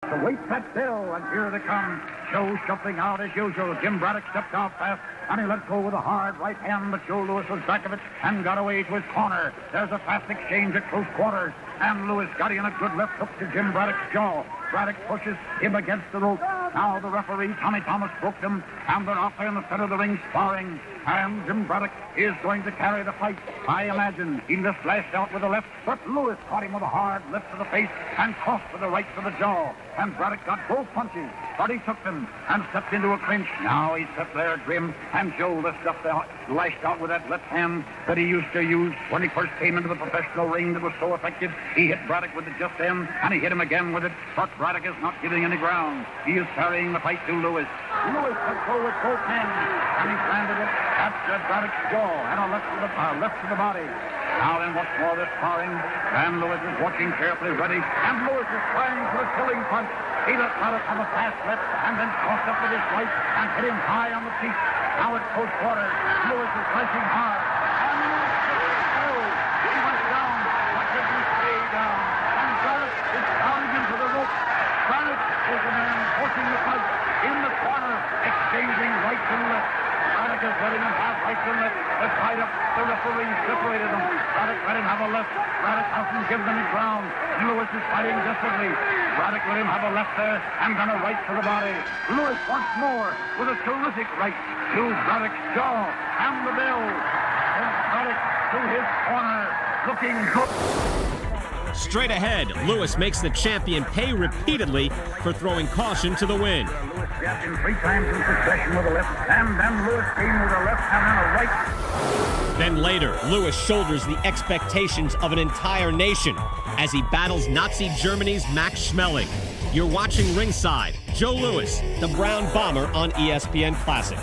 The weight set still, and here they come. Joe shuffling out as usual. Jim Braddock stepped out fast, and he let go with a hard right hand, but Joe Louis was back of it and got away to his corner. There's a fast exchange at close quarters, and Louis got in a good left hook to Jim Braddock's jaw. Braddock pushes him against the rope. Now the referee, Tommy Thomas, broke them, and they're out there in the center of the ring sparring. And Jim Braddock is going to carry the fight. I imagine he just lashed out with the left, but Louis caught him with a hard left to the face and crossed with the right to the jaw. And Braddock got both punches, but he took them and stepped into a clinch. Now he sat there grim, and Joe lashed out with that left hand that he used to use when he first came into the professional ring that was so effective. He hit Braddock with it just then, and he hit him again with it, but Braddock is not giving any ground. He is carrying the fight to Louis. Louis let go with both hands, and he landed it at Braddock's jaw and a left to the body. Now then, once more they're sparring, and Louis is watching carefully, ready, and Louis is trying for a killing punch. He let Braddock have a fast left, and then crossed up with his right and hit him high on the cheek. Now it's close quarters. Louis is slashing hard, and he went down, but didn't stay down. And Braddock is pounding into the rope. Braddock is the man forcing the fight in the corner, exchanging right and left. Braddock is letting him have right and left. They're tied up. The referee separated them. Braddock let him have a left. Braddock hasn't given any ground. Louis is fighting desperately. Braddock let him have a left there and then a right to the body. Louis once more with a terrific right to Braddock's jaw and the bell. And Braddock to his corner, looking good. Straight ahead, Louis makes the champion pay repeatedly for throwing caution to the wind. Louis jabbed him 3 times in succession with a left, and then Louis came with a left and then a right. Then later, Louis shoulders the expectations of an entire nation as he battles Nazi Germany's Max Schmeling. You're watching Ringside. Joe Louis, the Brown Bomber on ESPN Classic.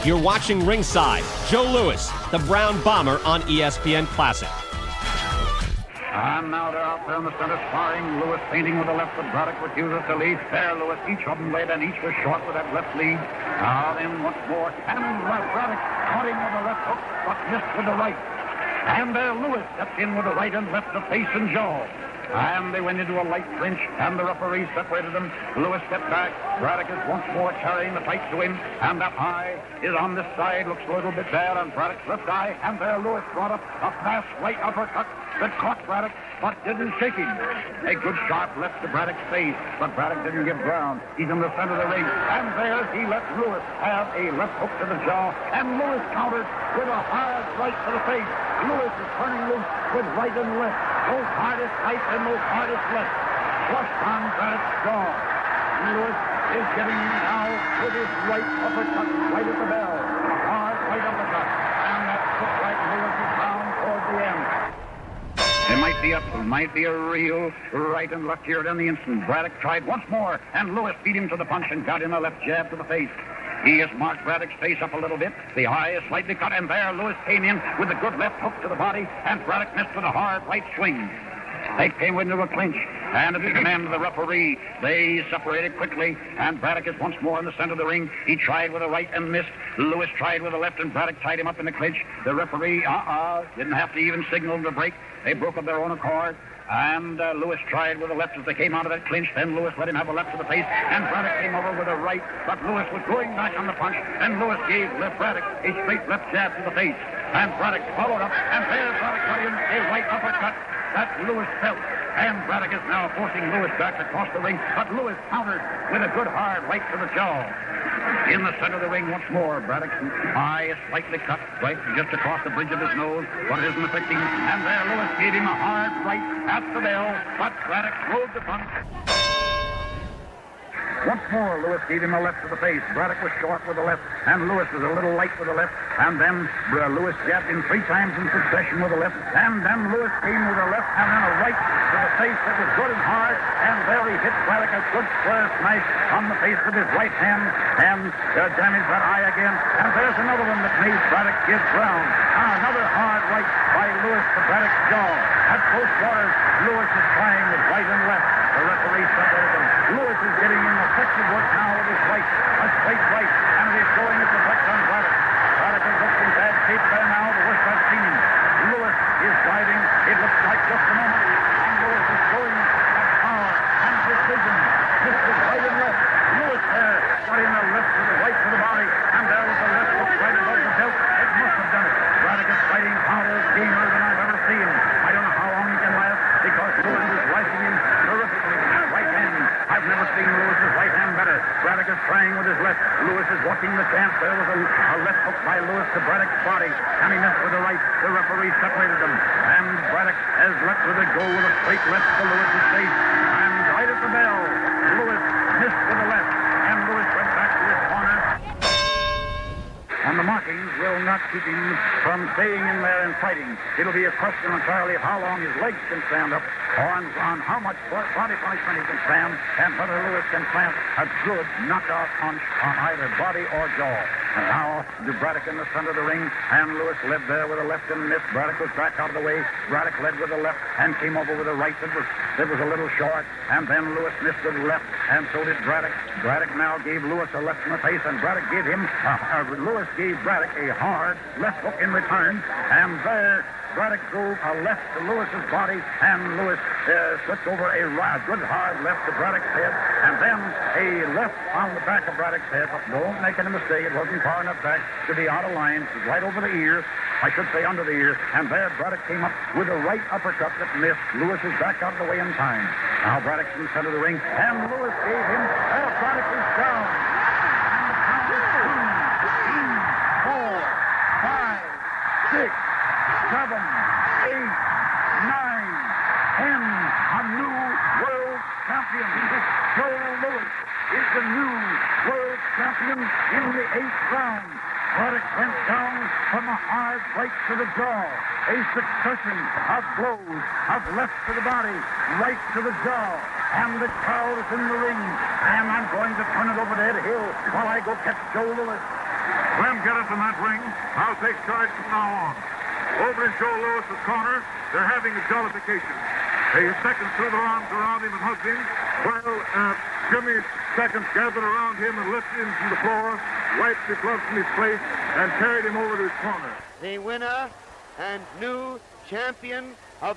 You're watching Ringside. Joe Louis, the Brown Bomber on ESPN Classic. And now they're out there in the center sparring. Louis feinting with the left, but Braddock refuses to lead. There, Louis, each of them led, and each was short with that left lead. Now then, once more, and Braddock caught him with the left hook, but missed with the right. And there, Louis stepped in with the right and left to face and jaw. And they went into a light clinch, and the referee separated them. Louis stepped back. Braddock is once more carrying the fight to him, and that eye is on this side, looks a little bit bad on Braddock's left eye, and there Louis brought up a fast right uppercut that caught Braddock, but didn't shake him. A good sharp left to Braddock's face, but Braddock didn't give ground. He's in the center of the ring, and there he let Louis have a left hook to the jaw, and Louis countered with a hard right to the face. Louis is turning loose with right and left. Both hardest right and most hardest left. Flushed on Braddock's jaw. Louis is getting now with his right uppercut right at the bell. A hard right uppercut. And that hook right Louis is down toward the end. There might be a real right and left here at any instant. Braddock tried once more, and Louis beat him to the punch and got in a left jab to the face. He has marked Braddock's face up a little bit. The eye is slightly cut, and there Louis came in with a good left hook to the body, and Braddock missed with a hard right swing. They came into a clinch, and at the command of the referee, they separated quickly, and Braddock is once more in the center of the ring. He tried with a right and missed. Louis tried with a left, and Braddock tied him up in the clinch. The referee, didn't have to even signal to break. They broke of their own accord. And Louis tried with a left as they came out of that clinch. Then Louis let him have a left to the face, and Braddock came over with a right. But Louis was going back on the punch, and Louis gave Braddock a straight left jab to the face. And Braddock followed up, and there Braddock got him a right uppercut that Louis felt. And Braddock is now forcing Louis back across the ring, but Louis countered with a good hard right to the jaw. In the center of the ring once more, Braddock's eye is slightly cut, right just across the bridge of his nose, but it isn't affecting him. And there Louis gave him a hard right at the bell, but Braddock rode the punch. Once more, Louis gave him a left to the face. Braddock was short with the left, and Louis was a little light with the left. And then Louis jabbed him 3 times in succession with the left. And then Louis came with a left and then a right to the face that was good and hard. And there he hit Braddock a good square smash on the face with his right hand and damaged that eye again. And there's another one that made Braddock give ground. Another hard right by Louis to Braddock's jaw. At close quarters, Louis is trying with right and left. The referee separated them. Louis is getting in effective work now with his right, a straight right, and it is showing its effect on the chance. There was a left hook by Lewis to Braddock's body, and he missed with the right. The referee separated them, and Braddock has left with a go with a straight left to Lewis's face, and right at the bell, Lewis missed with the left, and Lewis went back to his corner. And the markings will not keep him from staying in there and fighting. It'll be a question on Charley how long his legs can stand up, or on how much body punishment he can stand, and whether Lewis can plant a good knockout punch on either body or jaw. And now Braddock in the center of the ring, and Lewis led there with a left and missed. Braddock was back out of the way. Braddock led with the left and came over with the right. It was a little short, and then Lewis missed with the left, and so did Braddock. Braddock now gave Lewis a left in the face, and Braddock gave him Lewis gave Braddock a hard left hook in return, and there Braddock drove a left to Lewis's body, and Lewis slipped over a good hard left to Braddock's head, and then a left on the back of Braddock's head. Don't make any mistake, it wasn't far enough back to be out of line. It was right over the ears, I should say under the ears, and there Braddock came up with a right uppercut that missed. Lewis is back out of the way in time. Now Braddock's in the center of the ring, and Lewis gave him, Braddock is down. Six, 7, 8, 9, 10. A new world champion. Joe Lewis is the new world champion in the 8th round. Braddock went down from a hard right to the jaw. A succession of blows, of left to the body, right to the jaw. And the crowd is in the ring. And I'm going to turn it over to Ed Hill while I go catch Joe Lewis. Clem, get us in that ring. I'll take charge from now on. Over in Joe Lewis's corner, they're having a jollification. The seconds threw their arms around him and hugged him, while Jimmy's seconds gathered around him and lifted him from the floor, wiped the blood from his face, and carried him over to his corner. The winner and new champion of the